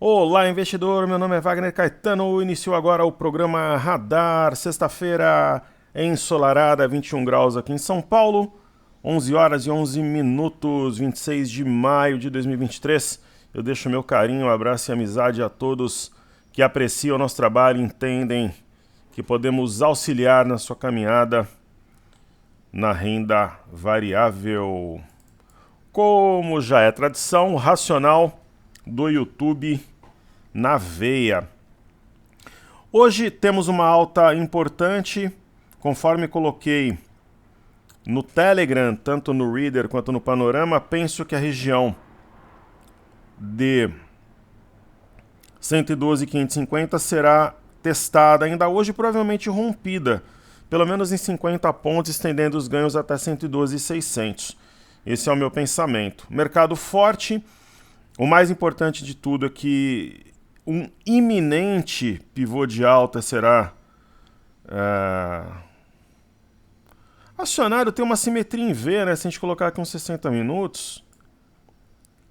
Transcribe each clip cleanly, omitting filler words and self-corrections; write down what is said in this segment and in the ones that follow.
Olá, investidor. Meu nome é Wagner Caetano. Iniciou agora o programa Radar. Sexta-feira ensolarada, 21 graus aqui em São Paulo. 11 horas e 11 minutos, 26 de maio de 2023. Eu deixo meu carinho, abraço e amizade a todos que apreciam o nosso trabalho e entendem que podemos auxiliar na sua caminhada na renda variável. Como já é tradição, racional do YouTube na veia. Hoje temos uma alta importante, conforme coloquei no Telegram, tanto no Reader quanto no Panorama. Penso que a região de 112.550 será testada ainda hoje, provavelmente rompida, pelo menos em 50 pontos, estendendo os ganhos até 112.600. Esse é o meu pensamento. Mercado forte. O mais importante de tudo é que um iminente pivô de alta será acionário. Tem uma simetria em V, né? Se a gente colocar aqui uns 60 minutos,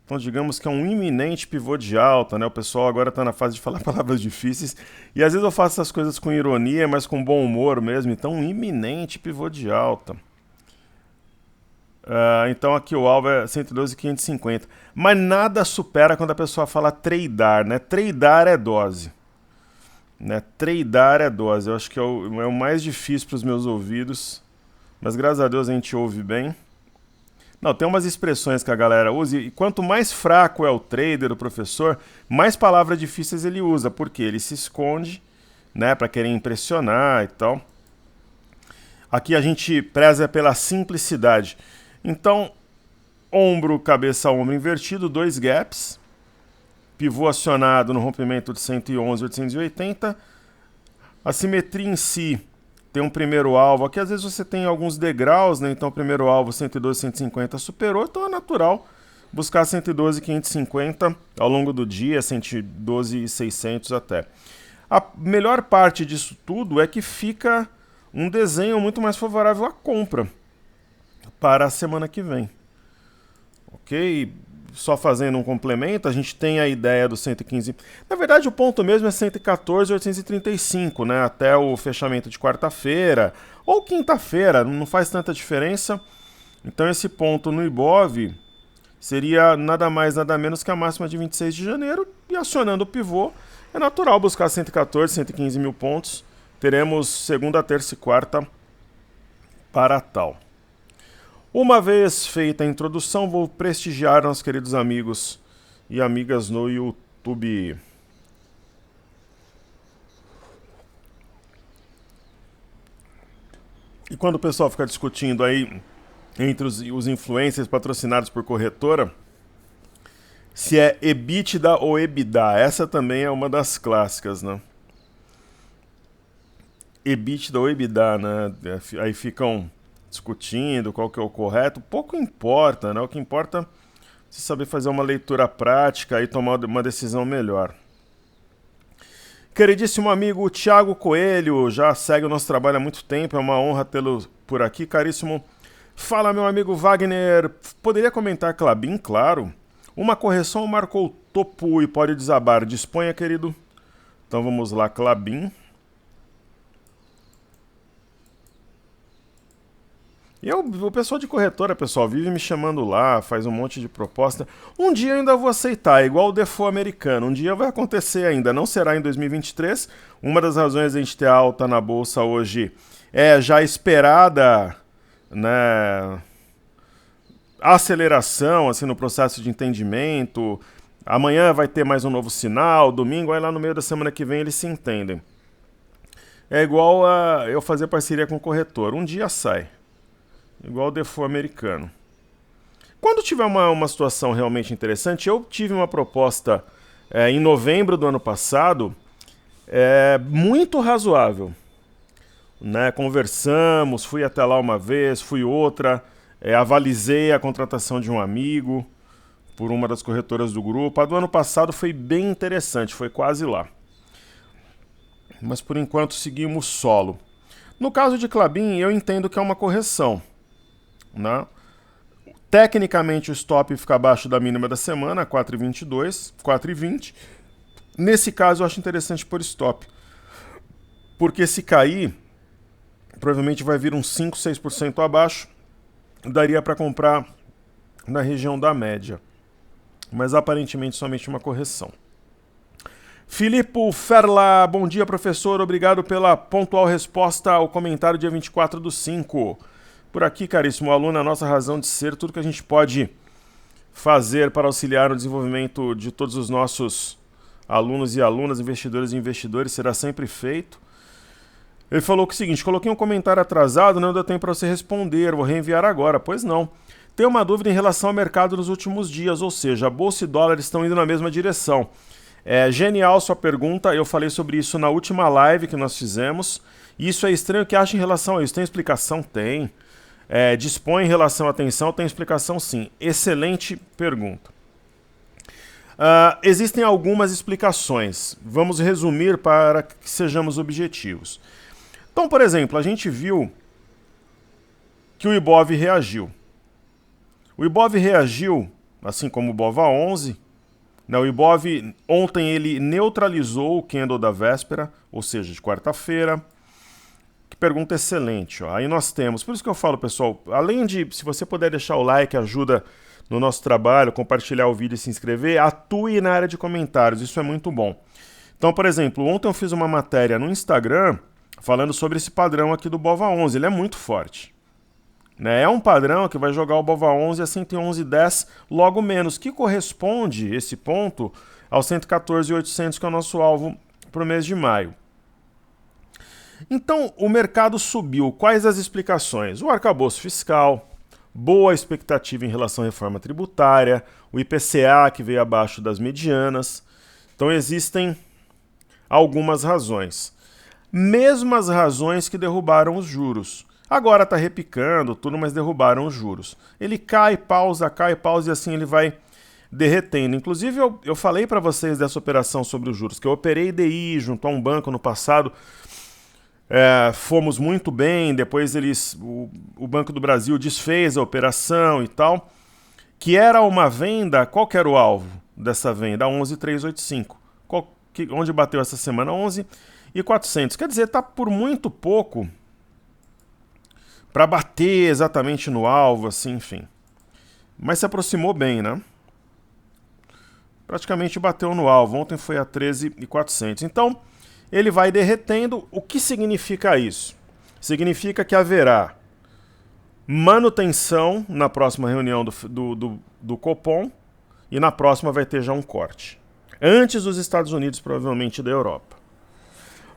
então digamos que é um iminente pivô de alta, né? O pessoal agora está na fase de falar palavras difíceis e às vezes eu faço essas coisas com ironia, mas com bom humor mesmo. Então, um iminente pivô de alta. Então aqui o alvo é 112.550. Mas nada supera quando a pessoa fala tradear, né? Tradear é dose. Né? Tradear é dose. Eu acho que é o mais difícil para os meus ouvidos. Mas graças a Deus a gente ouve bem. Não, tem umas expressões que a galera usa. E quanto mais fraco é o trader, o professor, mais palavras difíceis ele usa. Porque ele se esconde, né? Para querer impressionar e tal. Aqui a gente preza pela simplicidade. Então, ombro, cabeça, ombro invertido, 2 gaps. Pivô acionado no rompimento de 111.880. A simetria em si tem um primeiro alvo. Aqui às vezes você tem alguns degraus, né? Então o primeiro alvo 112.150 superou. Então é natural buscar 112.550 ao longo do dia, 112.600 até. A melhor parte disso tudo é que fica um desenho muito mais favorável à compra para a semana que vem. Ok? Só fazendo um complemento, a gente tem a ideia do 115. Na verdade, o ponto mesmo é 114.835, né? Até o fechamento de quarta-feira ou quinta-feira, não faz tanta diferença. Então, esse ponto no Ibov seria nada mais, nada menos que a máxima de 26 de janeiro. E acionando o pivô, é natural buscar 114, 115 mil pontos. Teremos segunda, terça e quarta para tal. Uma vez feita a introdução, vou prestigiar nossos queridos amigos e amigas no YouTube. E quando o pessoal fica discutindo aí entre os influencers patrocinados por corretora, se é EBITDA ou EBITDA, essa também é uma das clássicas, né? EBITDA ou EBITDA, né? Aí ficam discutindo qual que é o correto, pouco importa, né? O que importa é você saber fazer uma leitura prática e tomar uma decisão melhor. Queridíssimo amigo Thiago Coelho, já segue o nosso trabalho há muito tempo, é uma honra tê-lo por aqui, caríssimo. Fala, meu amigo Wagner, poderia comentar Klabin? Claro. Uma correção marcou topo e pode desabar. Disponha, querido. Então vamos lá, Klabin. O pessoal de corretora, pessoal, vive me chamando lá, faz um monte de proposta. Um dia eu ainda vou aceitar, igual o default americano. Um dia vai acontecer ainda, não será em 2023. Uma das razões de a gente ter alta na bolsa hoje é já esperada, né, aceleração assim, no processo de entendimento. Amanhã vai ter mais um novo sinal, domingo, aí lá no meio da semana que vem eles se entendem. É igual a eu fazer parceria com o corretor. Um dia sai. Igual o default americano. Quando tiver uma situação realmente interessante, eu tive uma proposta em novembro do ano passado, muito razoável. Né? Conversamos, fui até lá uma vez, fui outra, avalizei a contratação de um amigo por uma das corretoras do grupo. A do ano passado foi bem interessante, foi quase lá. Mas por enquanto seguimos solo. No caso de Klabin, eu entendo que é uma correção. Né? Tecnicamente o stop fica abaixo da mínima da semana, 4,22, 4,20. Nesse caso, eu acho interessante pôr stop, porque se cair, provavelmente vai vir uns 5, 6% abaixo, daria para comprar na região da média, mas aparentemente somente uma correção. Filipe Ferla, bom dia, professor, obrigado pela pontual resposta ao comentário dia 24/5. Por aqui, caríssimo aluno, a nossa razão de ser, tudo que a gente pode fazer para auxiliar no desenvolvimento de todos os nossos alunos e alunas, investidores e investidores, será sempre feito. Ele falou que é o seguinte, coloquei um comentário atrasado, não deu tempo para você responder, vou reenviar agora. Pois não. Tem uma dúvida em relação ao mercado nos últimos dias, ou seja, a bolsa e dólar estão indo na mesma direção. É genial sua pergunta, eu falei sobre isso na última live que nós fizemos. E isso é estranho, o que acha em relação a isso? Tem explicação? Tem. Dispõe em relação à atenção? Tem explicação sim. Excelente pergunta. Existem algumas explicações. Vamos resumir para que sejamos objetivos. Então, por exemplo, a gente viu que o Ibov reagiu. O Ibov reagiu, assim como o BOVA11. O Ibov, ontem ele neutralizou o candle da véspera, ou seja, de quarta-feira. Que pergunta excelente. Ó. Aí nós temos, por isso que eu falo, pessoal, além de, se você puder deixar o like, ajuda no nosso trabalho, compartilhar o vídeo e se inscrever, atue na área de comentários, isso é muito bom. Então, por exemplo, ontem eu fiz uma matéria no Instagram falando sobre esse padrão aqui do BOVA11, ele é muito forte. É um padrão que vai jogar o BOVA11 a 111,10 logo menos, que corresponde, esse ponto, ao 114.800, que é o nosso alvo para o mês de maio. Então, o mercado subiu. Quais as explicações? O arcabouço fiscal, boa expectativa em relação à reforma tributária, o IPCA que veio abaixo das medianas. Então, existem algumas razões. Mesmas razões que derrubaram os juros. Agora está repicando tudo, mas derrubaram os juros. Ele cai, pausa e assim ele vai derretendo. Inclusive, eu falei para vocês dessa operação sobre os juros, que eu operei DI junto a um banco no passado. Fomos muito bem, depois o Banco do Brasil desfez a operação e tal, que era uma venda, qual que era o alvo dessa venda? A 11.385. Onde bateu essa semana? 11.400. Quer dizer, está por muito pouco para bater exatamente no alvo, assim, enfim. Mas se aproximou bem, né? Praticamente bateu no alvo. Ontem foi a 13.400. Então, ele vai derretendo. O que significa isso? Significa que haverá manutenção na próxima reunião do Copom e na próxima vai ter já um corte. Antes dos Estados Unidos, provavelmente da Europa.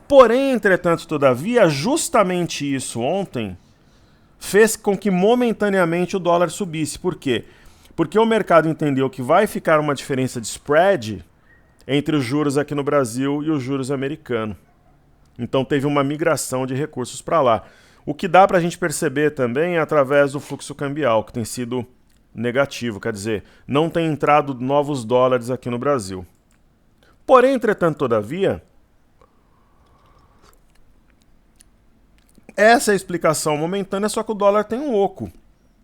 Porém, entretanto, todavia, justamente isso ontem fez com que momentaneamente o dólar subisse. Por quê? Porque o mercado entendeu que vai ficar uma diferença de spread entre os juros aqui no Brasil e os juros americanos. Então teve uma migração de recursos para lá. O que dá para a gente perceber também é através do fluxo cambial, que tem sido negativo, quer dizer, não tem entrado novos dólares aqui no Brasil. Porém, entretanto, todavia, essa é a explicação momentânea, só que o dólar tem um oco.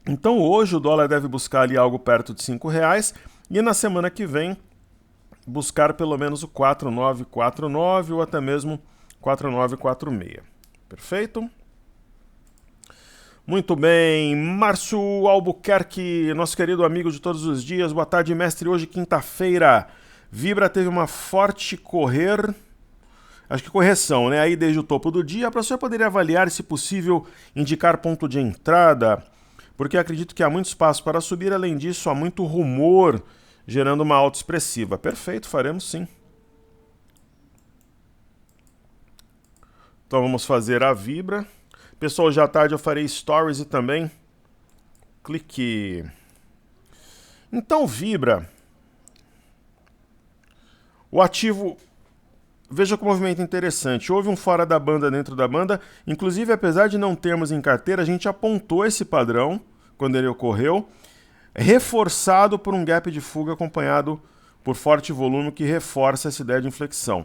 Então hoje o dólar deve buscar ali algo perto de R$5 e na semana que vem buscar pelo menos o 4,949 ou até mesmo 4,946. Perfeito? Muito bem. Márcio Albuquerque, nosso querido amigo de todos os dias. Boa tarde, mestre. Hoje, quinta-feira, Vibra teve uma forte correção, né? Aí desde o topo do dia. Para você poderia avaliar, se possível, indicar ponto de entrada, porque acredito que há muito espaço para subir. Além disso, há muito rumor gerando uma alta expressiva. Perfeito, faremos sim. Então vamos fazer a Vibra. Pessoal, hoje à tarde eu farei stories e também clique. Então, Vibra. O ativo, veja que o movimento é interessante. Houve um fora da banda dentro da banda. Inclusive, apesar de não termos em carteira, a gente apontou esse padrão quando ele ocorreu, reforçado por um gap de fuga acompanhado por forte volume que reforça essa ideia de inflexão.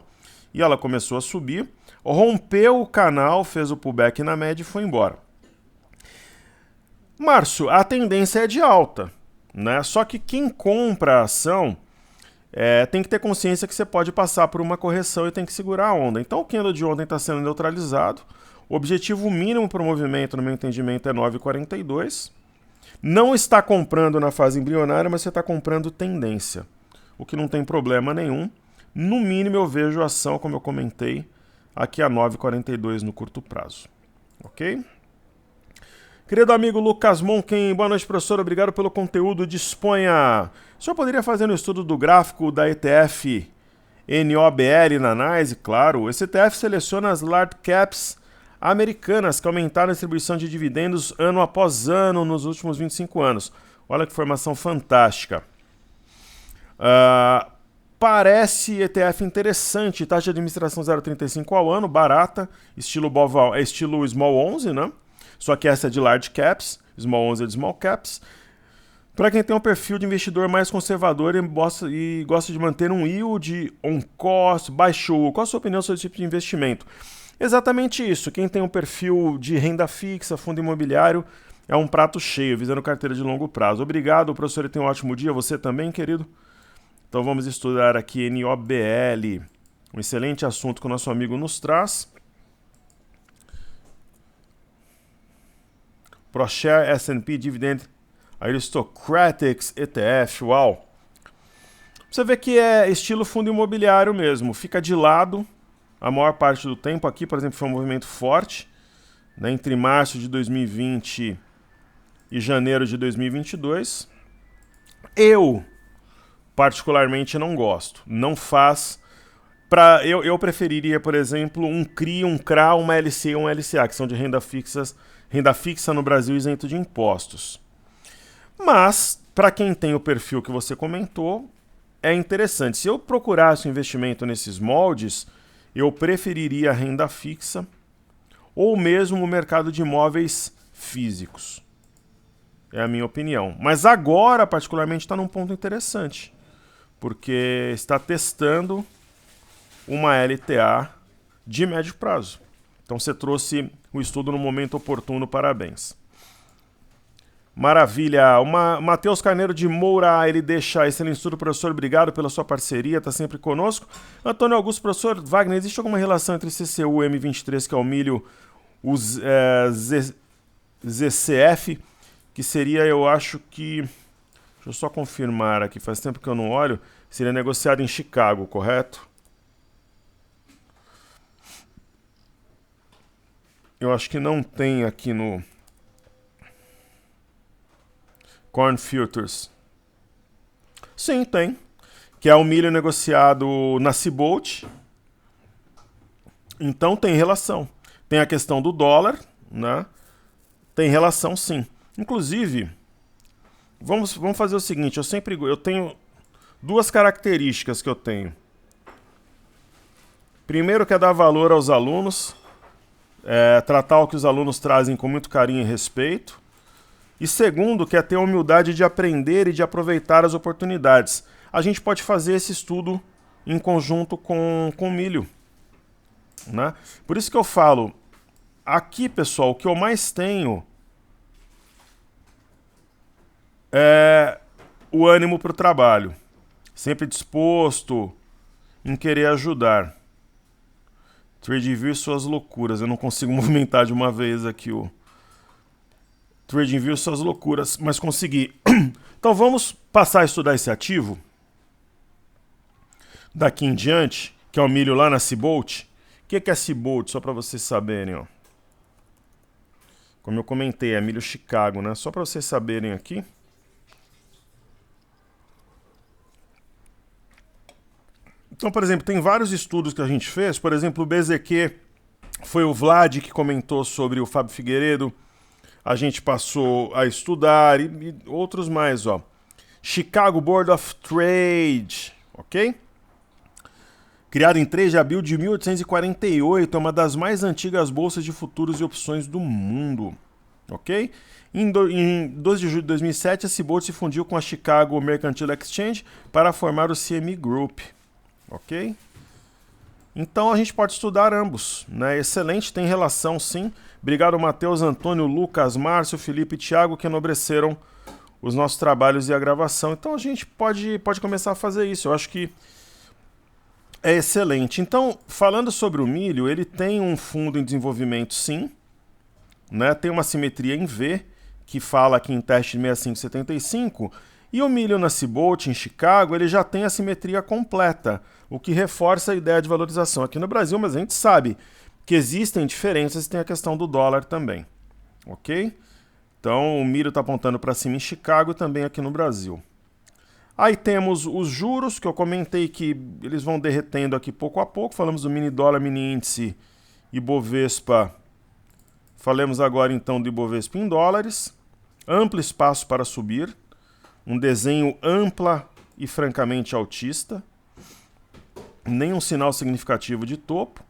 E ela começou a subir, rompeu o canal, fez o pullback na média e foi embora. Márcio, a tendência é de alta, né? Só que quem compra a ação tem que ter consciência que você pode passar por uma correção e tem que segurar a onda. Então o candle de ontem está sendo neutralizado. O objetivo mínimo para o movimento, no meu entendimento, é 9,42. Não está comprando na fase embrionária, mas você está comprando tendência, o que não tem problema nenhum. No mínimo eu vejo a ação, como eu comentei, aqui a 9,42 no curto prazo. Ok? Querido amigo Lucas Monken, boa noite, professor. Obrigado pelo conteúdo. Disponha. O senhor poderia fazer um estudo do gráfico da ETF NOBL na NYSE? Claro. Esse ETF seleciona as large caps americanas que aumentaram a distribuição de dividendos ano após ano nos últimos 25 anos. Olha que informação fantástica. Parece ETF interessante. Taxa de administração 0,35 ao ano, barata. Estilo Small 11, né? Só que essa é de large caps, small 11 é de small caps. Para quem tem um perfil de investidor mais conservador e gosta de manter um yield on cost baixo, qual a sua opinião sobre esse tipo de investimento? Exatamente isso. Quem tem um perfil de renda fixa, fundo imobiliário, é um prato cheio, visando carteira de longo prazo. Obrigado, professor, e tenha um ótimo dia. Você também, querido? Então vamos estudar aqui NOBL. Um excelente assunto que o nosso amigo nos traz. ProShare S&P Dividend Aristocratics ETF, uau! Você vê que é estilo fundo imobiliário mesmo, fica de lado a maior parte do tempo. Aqui, por exemplo, foi um movimento forte, né, entre março de 2020 e janeiro de 2022. Eu, particularmente, não gosto, não faz... Eu preferiria, por exemplo, um CRI, um CRA, uma LC ou um LCA, que são de renda fixa no Brasil isento de impostos. Mas, para quem tem o perfil que você comentou, é interessante. Se eu procurasse um investimento nesses moldes, eu preferiria a renda fixa ou mesmo o mercado de imóveis físicos. É a minha opinião. Mas agora, particularmente, está num ponto interessante, porque está testando uma LTA de médio prazo. Então você trouxe o estudo no momento oportuno, parabéns. Maravilha. Matheus Carneiro de Moura, ele deixa excelente estudo, professor, obrigado pela sua parceria, está sempre conosco. Antônio Augusto, professor Wagner, existe alguma relação entre CCU e M23, que é o milho, os ZCF, que seria, eu acho que, deixa eu só confirmar aqui, faz tempo que eu não olho, seria negociado em Chicago, correto? Eu acho que não tem aqui no Corn Futures. Sim, tem. Que é o milho negociado na Cbolt. Então tem relação. Tem a questão do dólar, né? Tem relação, sim. Inclusive, vamos fazer o seguinte. Eu tenho duas características que eu tenho. Primeiro, que é dar valor aos alunos. Tratar o que os alunos trazem com muito carinho e respeito. E segundo, que é ter a humildade de aprender e de aproveitar as oportunidades. A gente pode fazer esse estudo em conjunto com o milho, né? Por isso que eu falo, aqui, pessoal, o que eu mais tenho é o ânimo para o trabalho. Sempre disposto em querer ajudar. TradingView e suas loucuras. Eu não consigo movimentar de uma vez aqui o TradingView e suas loucuras, mas consegui. Então vamos passar a estudar esse ativo daqui em diante, que é o milho lá na Cbolt. O que é Cbolt? Só para vocês saberem, ó. Como eu comentei, é milho Chicago, né? Só para vocês saberem aqui. Então, por exemplo, tem vários estudos que a gente fez. Por exemplo, o BZQ foi o Vlad que comentou sobre o Fábio Figueiredo. A gente passou a estudar e outros mais, ó. Chicago Board of Trade, ok? Criado em 3 de abril de 1848, é uma das mais antigas bolsas de futuros e opções do mundo, ok? Em 12 de julho de 2007, a Cbolt se fundiu com a Chicago Mercantile Exchange para formar o CME Group. Ok? Então a gente pode estudar ambos, né? Excelente, tem relação sim. Obrigado, Matheus, Antônio, Lucas, Márcio, Felipe e Thiago, que enobreceram os nossos trabalhos e a gravação. Então a gente pode começar a fazer isso. Eu acho que é excelente. Então, falando sobre o milho, ele tem um fundo em desenvolvimento, sim, né? Tem uma simetria em V, que fala aqui em teste 6575, e o milho na Cbolt, em Chicago, ele já tem a simetria completa, o que reforça a ideia de valorização aqui no Brasil, mas a gente sabe que existem diferenças e tem a questão do dólar também, ok? Então o milho está apontando para cima em Chicago e também aqui no Brasil. Aí temos os juros, que eu comentei que eles vão derretendo aqui pouco a pouco, falamos do mini dólar, mini índice e Bovespa. Falemos agora então do Ibovespa em dólares, amplo espaço para subir, um desenho ampla e francamente altista, nenhum sinal significativo de topo.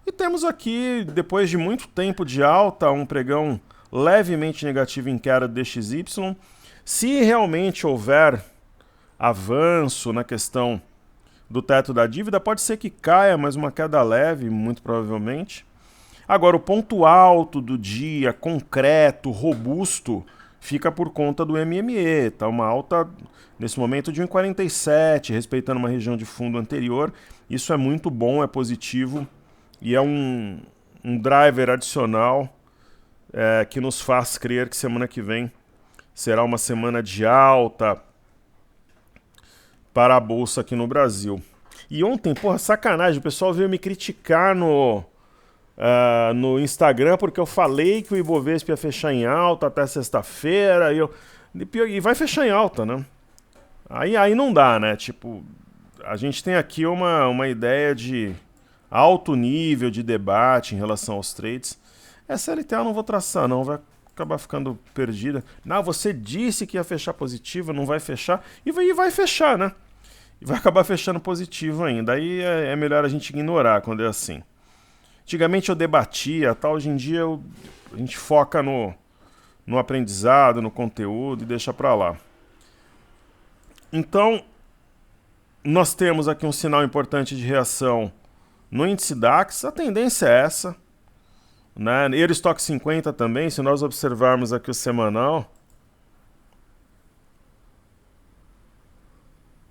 E temos aqui, depois de muito tempo de alta, um pregão levemente negativo em queda do DXY. Se realmente houver avanço na questão do teto da dívida, pode ser que caia, mas uma queda leve, muito provavelmente. Agora, o ponto alto do dia, concreto, robusto, fica por conta do MME. Tá uma alta, nesse momento, de 1,47, respeitando uma região de fundo anterior. Isso é muito bom, é positivo e é um driver adicional que nos faz crer que semana que vem será uma semana de alta para a Bolsa aqui no Brasil. E ontem, porra, sacanagem, o pessoal veio me criticar no Instagram porque eu falei que o Ibovespa ia fechar em alta até sexta-feira e vai fechar em alta, né? Aí não dá, né? Tipo, a gente tem aqui uma ideia de alto nível de debate em relação aos trades. Essa LTA eu não vou traçar, não, vai acabar ficando perdida. Não, você disse que ia fechar positivo, não vai fechar, e vai fechar, né? E vai acabar fechando positivo ainda. Aí é melhor a gente ignorar quando é assim. Antigamente eu debatia, tá? Hoje em dia a gente foca no aprendizado, no conteúdo e deixa pra lá. Então, nós temos aqui um sinal importante de reação no índice DAX. A tendência é essa, né? Eurostock 50 também, se nós observarmos aqui o semanal,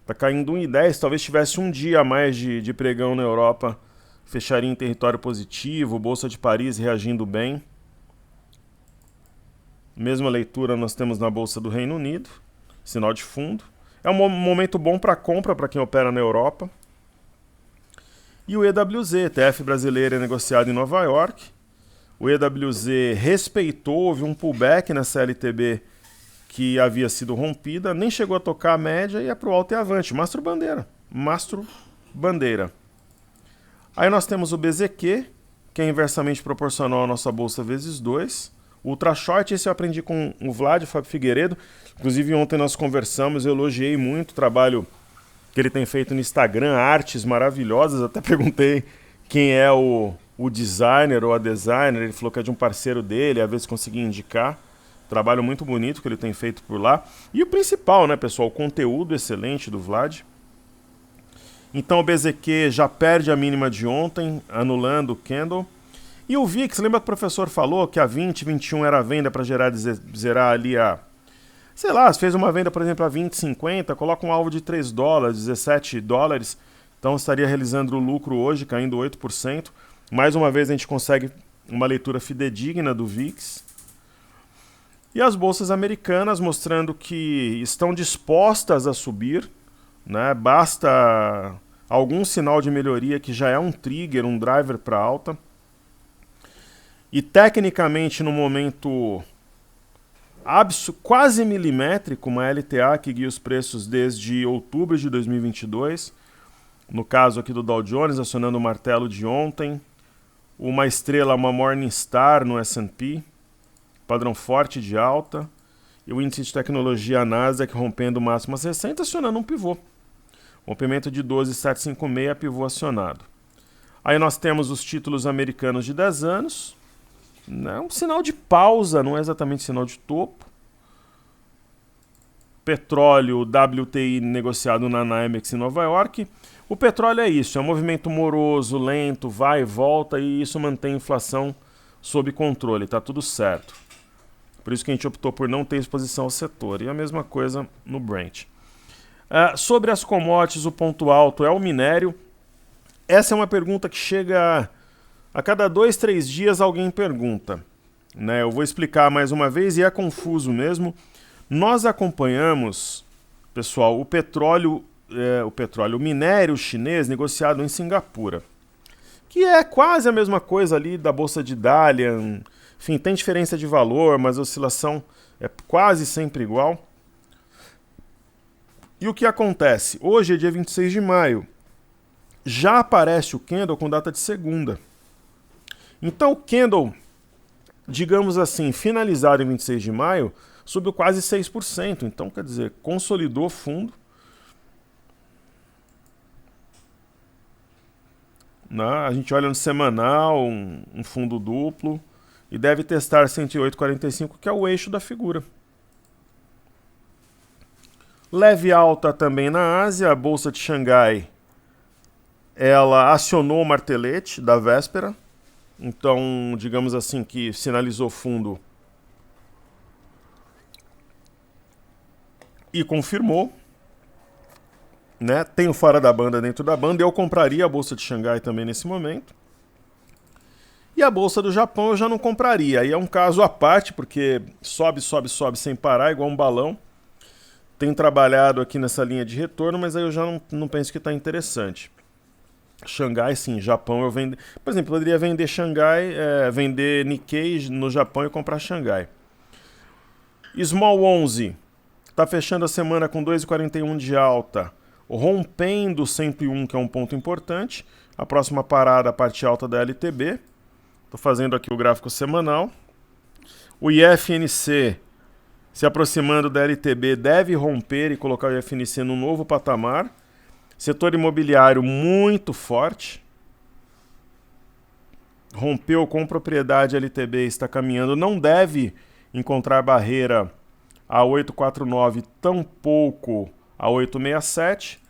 tá caindo 1,10, talvez tivesse um dia a mais de pregão na Europa, fecharia em território positivo, Bolsa de Paris reagindo bem. Mesma leitura nós temos na Bolsa do Reino Unido, sinal de fundo. É um momento bom para compra para quem opera na Europa. E o EWZ, ETF brasileiro, é negociado em Nova York. O EWZ respeitou, houve um pullback nessa LTB que havia sido rompida, nem chegou a tocar a média e é para o alto e avante. Mastro bandeira. Aí nós temos o BZQ, que é inversamente proporcional à nossa bolsa vezes 2. Ultra Short, esse eu aprendi com o Vlad, Fábio Figueiredo. Inclusive ontem nós conversamos, eu elogiei muito o trabalho que ele tem feito no Instagram, artes maravilhosas. Até perguntei quem é o designer ou a designer, ele falou que é de um parceiro dele, às vezes consegui indicar. Trabalho muito bonito que ele tem feito por lá. E o principal, né, pessoal, o conteúdo excelente do Vlad. Então o BZQ já perde a mínima de ontem, anulando o candle. E o VIX, lembra que o professor falou que a 20, 21 era a venda para zerar ali a... Sei lá, se fez uma venda, por exemplo, a 20, 50, coloca um alvo de 3 dólares, 17 dólares, então estaria realizando o lucro hoje, caindo 8%. Mais uma vez a gente consegue uma leitura fidedigna do VIX. E as bolsas americanas mostrando que estão dispostas a subir, né? Basta algum sinal de melhoria que já é um trigger, um driver para alta. E tecnicamente no momento quase milimétrico, uma LTA que guia os preços desde outubro de 2022. No caso aqui do Dow Jones, acionando o martelo de ontem. Uma estrela, uma Morningstar no S&P, padrão forte de alta. E o índice de tecnologia Nasdaq rompendo máximas recentes, acionando um pivô. Rompimento de 12,756, pivô acionado. Aí nós temos os títulos americanos de 10 anos. É um sinal de pausa, não é exatamente sinal de topo. Petróleo WTI negociado na NYMEX em Nova York. O petróleo é isso, é um movimento moroso, lento, vai e volta, e isso mantém a inflação sob controle, tá tudo certo. Por isso que a gente optou por não ter exposição ao setor. E a mesma coisa no Brent. Sobre as commodities, o ponto alto é o minério. Essa é uma pergunta que chega a cada 2, 3 dias alguém pergunta. Né? Eu vou explicar mais uma vez e é confuso mesmo. Nós acompanhamos, pessoal, o minério chinês negociado em Singapura, que é quase a mesma coisa ali da bolsa de Dalian. Enfim, tem diferença de valor, mas a oscilação é quase sempre igual. E o que acontece? Hoje é dia 26 de maio. Já aparece o candle com data de segunda. Então o candle, digamos assim, finalizado em 26 de maio, subiu quase 6%. Então, quer dizer, consolidou fundo. A gente olha no semanal, um fundo duplo, e deve testar 108,45, que é o eixo da figura. Leve alta também na Ásia, a bolsa de Xangai, ela acionou o martelete da véspera, então, digamos assim, que sinalizou fundo e confirmou. Né? Tem o fora da banda dentro da banda, eu compraria a bolsa de Xangai também nesse momento. E a bolsa do Japão eu já não compraria. Aí é um caso à parte, porque sobe, sobe, sobe sem parar, igual um balão. Tem trabalhado aqui nessa linha de retorno, mas aí eu já não penso que está interessante. Xangai, sim. Japão eu vendo. Por exemplo, eu poderia vender Xangai, vender Nikkei no Japão e comprar Xangai. Small 11 está fechando a semana com 2,41 de alta, rompendo 101, que é um ponto importante. A próxima parada, a parte alta da LTB. Estou fazendo aqui o gráfico semanal. O IFNC, se aproximando da LTB, deve romper e colocar o IFNC num novo patamar. Setor imobiliário muito forte. Rompeu com propriedade, a LTB está caminhando. Não deve encontrar barreira a 849, tampouco a 867.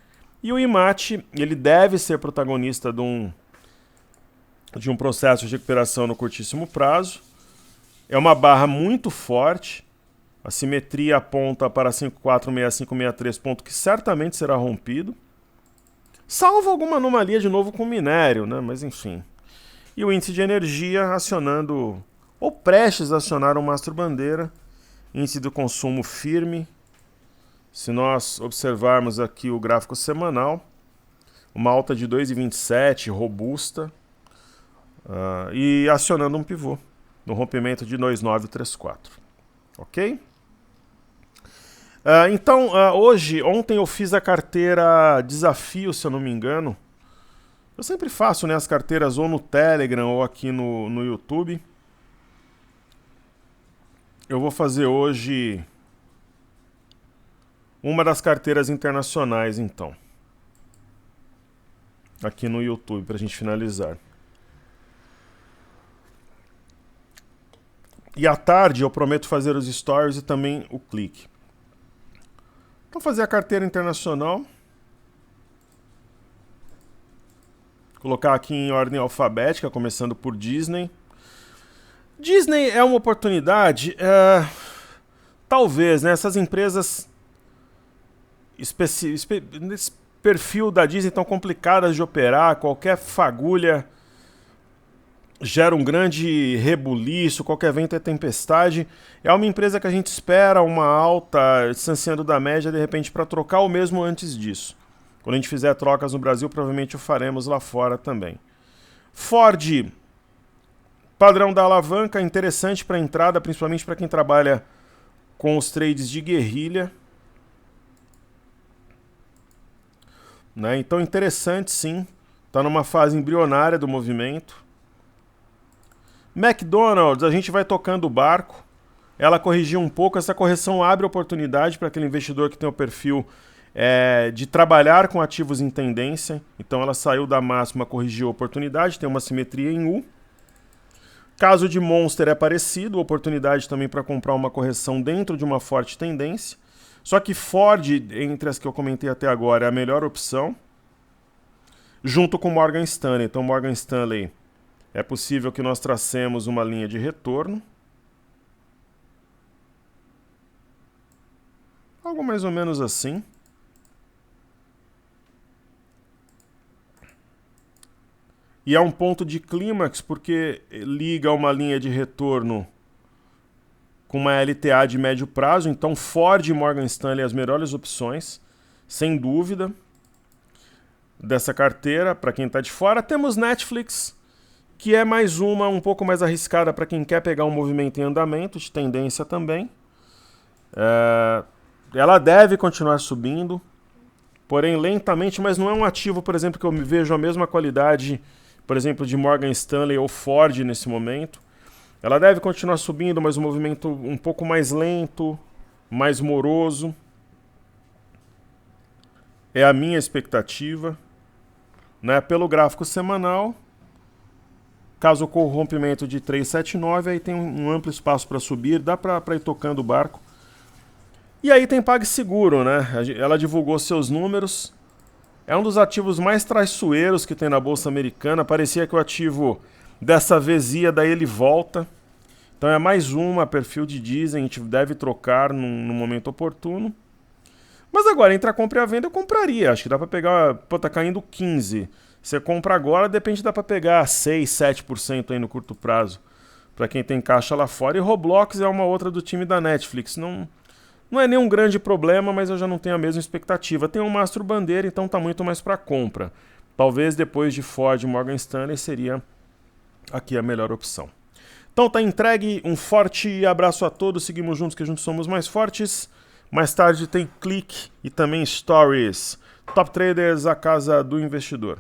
E o IMAT, ele deve ser protagonista de um processo de recuperação no curtíssimo prazo. É uma barra muito forte. A simetria aponta para 546563, ponto que certamente será rompido. Salvo alguma anomalia de novo com minério, né? Mas enfim. E o índice de energia acionando, ou prestes a acionar, um mastro-bandeira. Índice do consumo firme. Se nós observarmos aqui o gráfico semanal, uma alta de 2,27, robusta, e acionando um pivô no rompimento de 2,934. Ok? Então, ontem eu fiz a carteira Desafio, se eu não me engano. Eu sempre faço, né, as carteiras ou no Telegram ou aqui no YouTube. Eu vou fazer hoje uma das carteiras internacionais, então. Aqui no YouTube, para a gente finalizar. E à tarde eu prometo fazer os stories e também o clique. Então, fazer a carteira internacional. Colocar aqui em ordem alfabética, começando por Disney. Disney é uma oportunidade, talvez, né? Essas empresas, nesse perfil da Disney, tão complicadas de operar, qualquer fagulha gera um grande rebuliço, qualquer vento é tempestade. É uma empresa que a gente espera uma alta, distanciando da média, de repente, para trocar ou mesmo antes disso. Quando a gente fizer trocas no Brasil, provavelmente o faremos lá fora também. Ford, padrão da alavanca, interessante para entrada, principalmente para quem trabalha com os trades de guerrilha. Né? Então, interessante sim, está numa fase embrionária do movimento. McDonald's, a gente vai tocando o barco. Ela corrigiu um pouco, essa correção abre oportunidade para aquele investidor que tem o perfil de trabalhar com ativos em tendência. Então ela saiu da máxima, corrigiu a oportunidade, tem uma simetria em U. Caso de Monster é parecido, oportunidade também para comprar uma correção dentro de uma forte tendência. Só que Ford, entre as que eu comentei até agora, é a melhor opção, junto com Morgan Stanley. Então Morgan Stanley, é possível que nós tracemos uma linha de retorno. algo mais ou menos assim. E é um ponto de clímax porque liga uma linha de retorno com uma LTA de médio prazo. Então Ford e Morgan Stanley as melhores opções, sem dúvida, dessa carteira para quem está de fora. Temos Netflix, que é mais uma um pouco mais arriscada para quem quer pegar um movimento em andamento, de tendência também. Ela deve continuar subindo, porém lentamente, mas não é um ativo, por exemplo, que eu vejo a mesma qualidade, por exemplo, de Morgan Stanley ou Ford nesse momento. Ela deve continuar subindo, mas um movimento um pouco mais lento, mais moroso. É a minha expectativa, né? Pelo gráfico semanal, caso ocorra o rompimento de 379, aí tem um amplo espaço para subir, dá para ir tocando o barco. E aí tem PagSeguro, né? Ela divulgou seus números. É um dos ativos mais traiçoeiros que tem na Bolsa Americana. Parecia que o ativo dessa vez ia, daí ele volta. Então é mais uma, perfil de Disney, a gente deve trocar no momento oportuno. Mas agora, entre a compra e a venda, eu compraria. Acho que dá para pegar... Pô, tá caindo 15%. Você compra agora, depende, dá para pegar 6%, 7% aí no curto prazo. Para quem tem caixa lá fora. E Roblox é uma outra do time da Netflix. Não é nenhum grande problema, mas eu já não tenho a mesma expectativa. Tem um Mastro Bandeira, então tá muito mais para compra. Talvez depois de Ford e Morgan Stanley seria aqui a melhor opção. Então tá entregue, um forte abraço a todos, seguimos juntos que juntos somos mais fortes. Mais tarde tem Clique e também Stories. Top Traders, a casa do investidor.